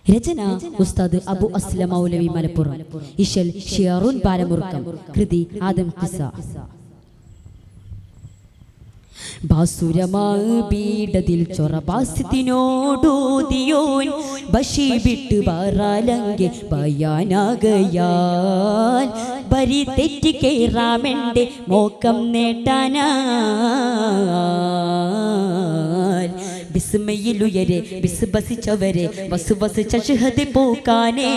രചന ഉസ്താദ് അബു അസ്ലം മൗലവി മലപ്പുറം. ഇശൽ ഷിയാറുൻ പാലമുറുക്കം. കൃതി ആദം ഖിസ. ബാസുരമാബീടതിൽ ചൊറബാസ്യത്തിനോടൂതിയോൻ ബഷി വിട്ട് ബാറാലങ്കെ ബയാനാകയാൽ ബരി തെറ്റി കേറാമെൻ്റെ മോക്കം നേട്ടാനാൽ വിസ്മയിലുയരെ വിസ്ബസിച്ചവരെ വസുവസിച്ച ഷഹദ് പോക്കാനേ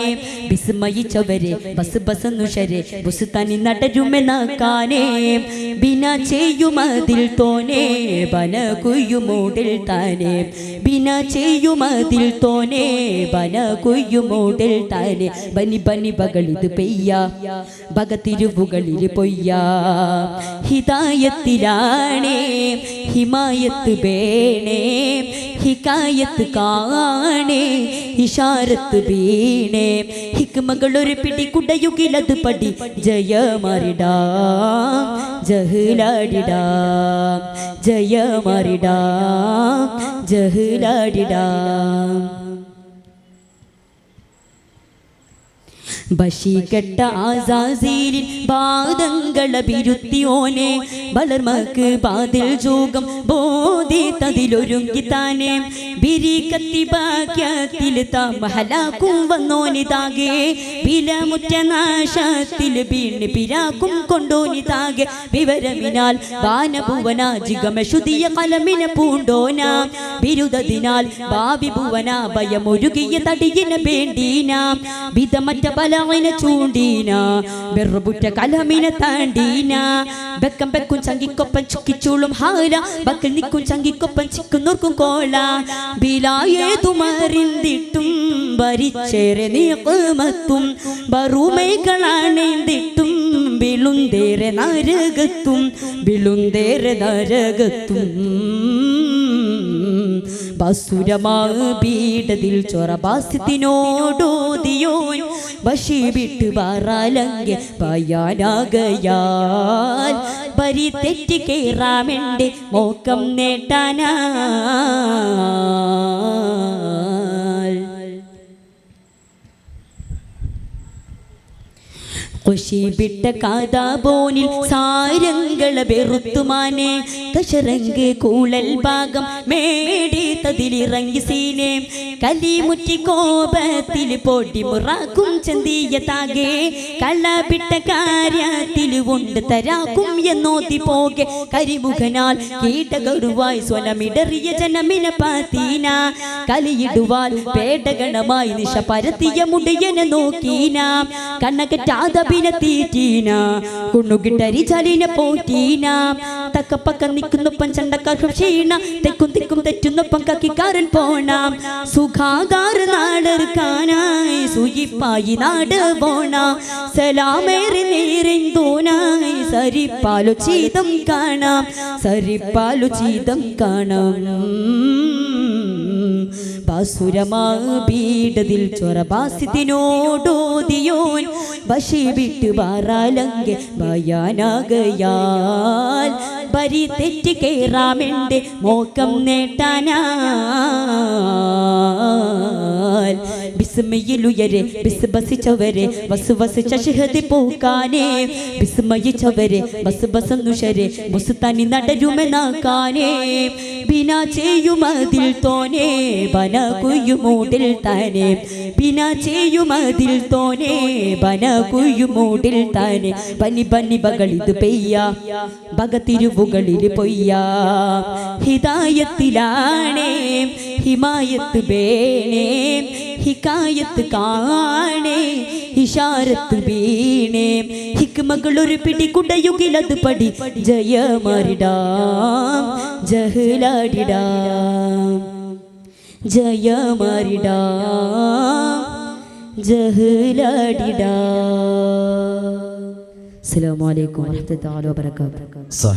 വിസ്മയിച്ചവരെ വസുബസനുഷരെ ബുസ്താനി നടരുമെന്നാക്കാനേ ബിന ചെയ്യുമതിൽ തോനെ ബന കുയ്യുമൂടിൽ താനെ ബിന ചെയ്യുമതിൽ തോനെ ബന കുയ്യുമൂടിൽ താനെ ബനി ബനി ബകളിത് പെയ്യ ബഗതിരുവുകളിൽ പൊയ്യ ഹിദായത്തിലാണേ ഹിമായത്ത് ബേണേ ഹികായത്ത് കാണേ ഇഷാരത്ത് വീണേ ഹിക്മകളൊരു പിടി കുടയുകിലത് പടി ജയമാരിടാ ജഹ്ലാടിടാ ജയമാരിടാ ജഹ്ലാടിടാ ബശീകെട്ട ആസാസീലിൻ ബാധങ്ങളെ ബിരുത്തിയോനെ വളർമക്ക് ബാതിൽ ജോഗം ബോധി തതിലൊരുങ്ങിത്താനെ ബിരിക്കത്തി ഭാഗ്യത്തിൽ താമഹലാക്കും വന്നോനിതാകെ വിലമുറ്റ നാശത്തിൽ വീണ് പിരാക്കും കൊണ്ടോനിതാകെ വിവരമിനാൽ വാനഭുവനാജികമശുതിയ കലമിനെ പൂണ്ടോന ബിരുദതിനാൽ ഭാവി ഭുവന ഭയമൊരുകിയ തടിയിനെ വേണ്ടീന വിധമറ്റ ബലവിനെ ചൂണ്ടീന വെറുപുറ്റ കലമിനെ താണ്ടീന ബെക്കം ബെക്കും ചങ്കിക്കൊപ്പൻ ചുക്കിച്ചൂളും ഹാല ബക്കൽ നിക്കും ചങ്കിക്കൊപ്പൻ ചിക്കുന്നോർക്കും കോള ബിലായേതുമറിന്തിട്ടും ഭരിച്ചേറെ നീമത്തും ബറുമൈകളാണെന്തിട്ടും ബിളുന്തേറെ നരകത്തും ബിളുന്തേറെ നരകത്തും ബസുരമാബീടതിൽ ചൊറബാസ്യത്തിനോടോതിയോൻ ബഷി വിട്ട് ബാറാലങ്കെ ബയാനാകയാൽ ബരി തെറ്റി കേറാമെൻ്റെ മോക്കം നേട്ടാനാൽ കൊശിവിട്ട കാതാബോനിൽ സാരങ്ങളെ വെറുത്തുമാനെ കശരങ്ക് കൂളൽ ഭാഗം മേടി തതിലിറങ്ങി സീനെ കലിമുറ്റി കോപത്തിൽ പൊടി മുറാക്കും ചന്തിയ താകെ കള്ളപിട്ട കാര്യത്തിൽ ഉണ്ട് തരാക്കും എന്നോതി പോകെ കരിമുഖനാൽ കീടകരുവായി സ്വലമിടറിയ ജനമിനെ പാത്തീന കലിയിടുവാൻ പേടഗണമായി നിശ പരത്തിയ മുടിയനെ നോക്കീന കണ്ണകറ്റാത തീറ്റീന കുണ്ണുകിട്ടരി ചലിനെ പോറ്റീന തക്കപ്പക്ക നിൽക്കുന്നൊപ്പം ചണ്ടക്കാർക്കും ക്ഷീണ തെക്കും തിക്കും തെറ്റുന്നൊപ്പം കക്കിക്കാരൻ പോണ സുഖാകാർ നാടെറുക്കാനായി സുയിപ്പായി നാട് പോണ സലാമേറി നേരെന്തോനായി സരിപ്പാലു ചീതം കാണാം സരിപ്പാലു ചീതം കാണാം ബാസുരമാബീടതിൽ ചൊറബാസ്യത്തിനോടോതിയോൻ ബഷി വിട്ട് ബാറാലങ്കെ ബയാനാകയാൽ ബരി തെറ്റി കേറാമെൻ്റെ മോക്കം നേട്ടാനാൽ വിസ്മയിലുയരെ വിസ്ബസിച്ചവരെ വസുവസിച്ച ഷഹദ് പോക്കാനേ വിസ്മയിച്ചവരെ വസുബസനുഷരെ മുസ്താനി നടരുമെന്നാക്കാനേ ബിന ചെയ്യുമതിൽ തോനെ ബന കുയ്യുമൂടിൽ താനെ ബിന ചെയ്യുമതിൽ തോനെ ബന കുയ്യുമൂടിൽ താനെ ബനി ബനി ബകളിത് പെയ്യ ബഗതിരുവുകളിൽ പൊയ്യ ഹിദായത്തിലാണേ ഹിമായത്ത് ബേണേ ഹികായത്ത് കാണേ ഇഷാരത്ത് വീണേ ഹിക്മകളൊരു പിടി കുടയുകിലത് പടി ജയമാരിടാം ജഹ്ലാടിടാം ജയമാരിടാം ജഹ്ലാടിടാം. അസ്സലാമു അലൈക്കും വറഹ്മത്തുള്ളാഹി വബറകാതുഹു.